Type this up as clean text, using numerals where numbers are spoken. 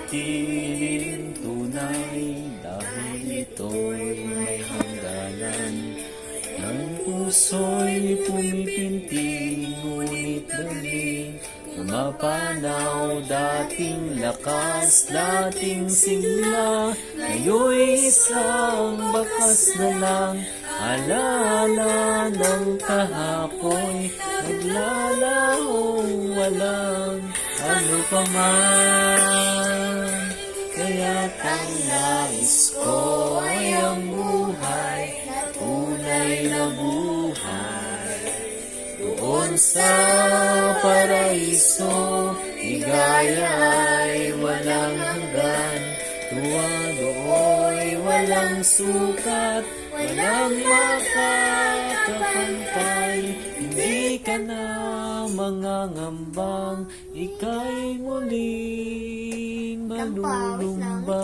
manatiling tunay dahil ito'y may hangganan. Ang puso'y pumipintig, ngunit daming pumapanaw. Dating lakas, dating sigla, ngayon'y isang bakas na lang. Alaala ng kahapoy, naglalahong walang ano pa man. Kaya't ang nais ko ay ang buhay, tunay na buhay. Doon sa paraiso, ligaya ay walang hanggan. Tuwa do'y walang sukat, walang makakapantay. Hindi ka na mangangambang, ika'y muling malulumbay.